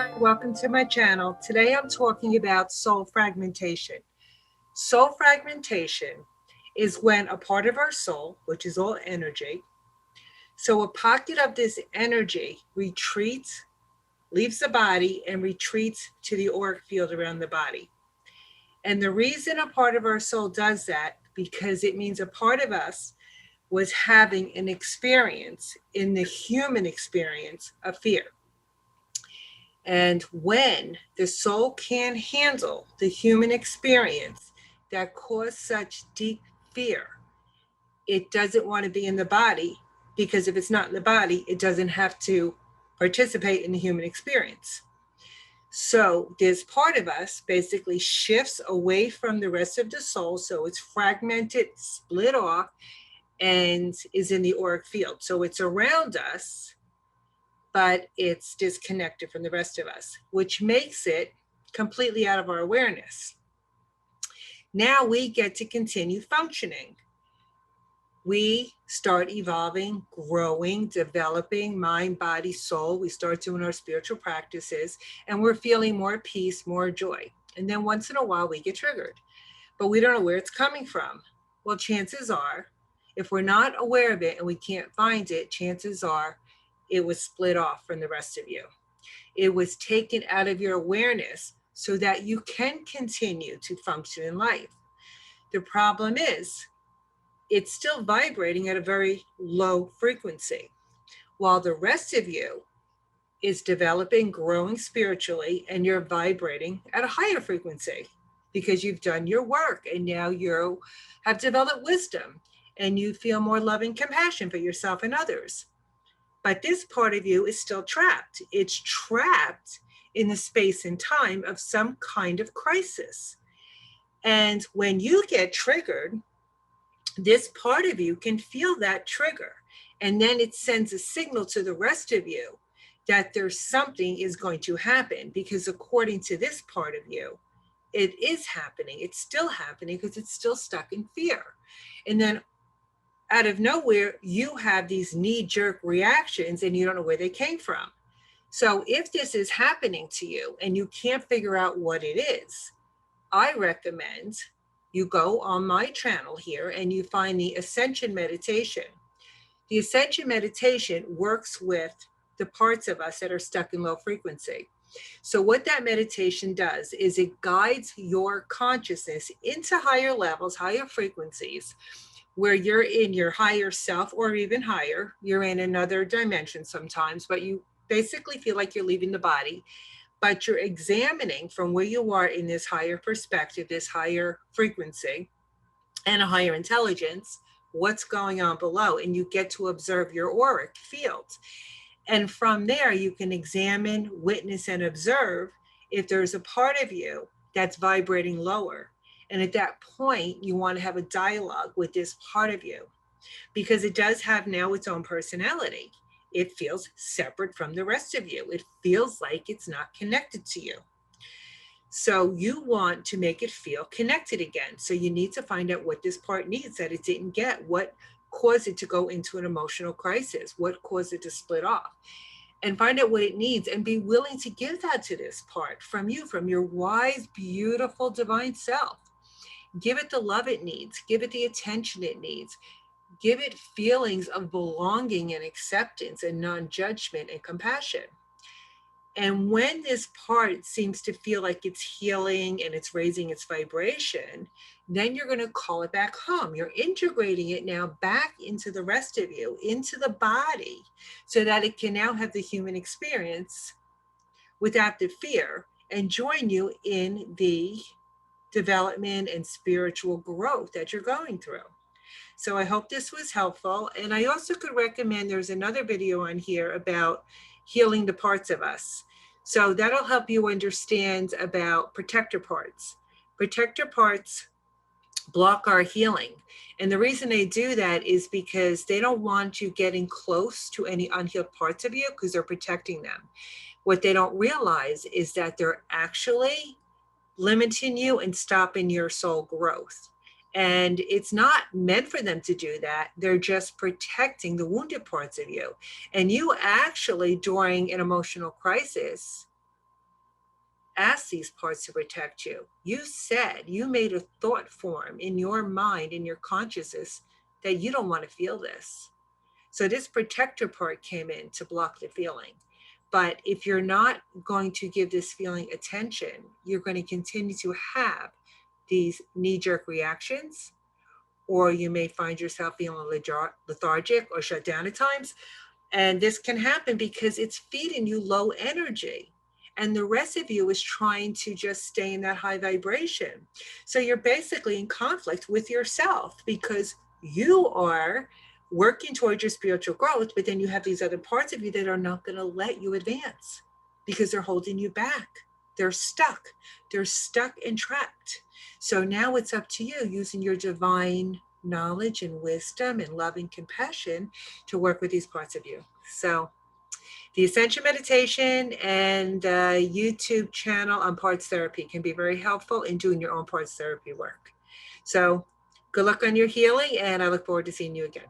Hi, welcome to my channel. Today I'm talking about soul fragmentation. Soul fragmentation is when a part of our soul, which is all energy, so a pocket of this energy retreats, leaves the body, and retreats to the auric field around the body. And the reason a part of our soul does that, because it means a part of us was having an experience in the human experience of fear. And when the soul can't handle the human experience that caused such deep fear, it doesn't want to be in the body, because if it's not in the body, it doesn't have to participate in the human experience. So this part of us basically shifts away from the rest of the soul. So it's fragmented, split off, and is in the auric field. So it's around us, but it's disconnected from the rest of us, which makes it completely out of our awareness. Now we get to continue functioning. We start evolving, growing, developing mind, body, soul. We start doing our spiritual practices, and we're feeling more peace, more joy. And then once in a while we get triggered, but we don't know where it's coming from. Well, chances are, if we're not aware of it and we can't find it, chances are it was split off from the rest of you. It was taken out of your awareness so that you can continue to function in life. The problem is, it's still vibrating at a very low frequency, while the rest of you is developing, growing spiritually, and you're vibrating at a higher frequency because you've done your work and now you have developed wisdom and you feel more love and compassion for yourself and others. But this part of you is still trapped. It's trapped in the space and time of some kind of crisis. And when you get triggered, this part of you can feel that trigger. And then it sends a signal to the rest of you that there's something is going to happen, because according to this part of you, it is happening. It's still happening because it's still stuck in fear. And then out of nowhere, you have these knee-jerk reactions and you don't know where they came from. So if this is happening to you and you can't figure out what it is, I recommend you go on my channel here and you find the Ascension Meditation. The Ascension Meditation works with the parts of us that are stuck in low frequency. So what that meditation does is it guides your consciousness into higher levels, higher frequencies, where you're in your higher self, or even higher. You're in another dimension sometimes, but you basically feel like you're leaving the body, but you're examining from where you are in this higher perspective, this higher frequency and a higher intelligence, what's going on below, and you get to observe your auric field. And from there, you can examine, witness, and observe if there's a part of you that's vibrating lower. And at that point, you want to have a dialogue with this part of you, because it does have now its own personality. It feels separate from the rest of you. It feels like it's not connected to you. So you want to make it feel connected again. So you need to find out what this part needs that it didn't get. What caused it to go into an emotional crisis? What caused it to split off? And find out what it needs and be willing to give that to this part from you, from your wise, beautiful, divine self. Give it the love it needs. Give it the attention it needs. Give it feelings of belonging and acceptance and non-judgment and compassion. And when this part seems to feel like it's healing and it's raising its vibration, then you're going to call it back home. You're integrating it now back into the rest of you, into the body, so that it can now have the human experience without the fear and join you in the development and spiritual growth that you're going through. So I hope this was helpful. And I also could recommend, there's another video on here about healing the parts of us. So that'll help you understand about protector parts. Protector parts block our healing. And the reason they do that is because they don't want you getting close to any unhealed parts of you, because they're protecting them. What they don't realize is that they're actually limiting you and stopping your soul growth. And it's not meant for them to do that. They're just protecting the wounded parts of you. And you actually, during an emotional crisis, ask these parts to protect you. You said, you made a thought form in your mind, in your consciousness, that you don't want to feel this. So this protector part came in to block the feeling. But if you're not going to give this feeling attention, you're going to continue to have these knee-jerk reactions, or you may find yourself feeling lethargic or shut down at times. And this can happen because it's feeding you low energy. And the rest of you is trying to just stay in that high vibration. So you're basically in conflict with yourself because you are working towards your spiritual growth, but then you have these other parts of you that are not going to let you advance because they're holding you back. They're stuck. They're stuck and trapped. So now it's up to you using your divine knowledge and wisdom and love and compassion to work with these parts of you. So the Ascension Meditation and YouTube channel on parts therapy can be very helpful in doing your own parts therapy work. So good luck on your healing, and I look forward to seeing you again.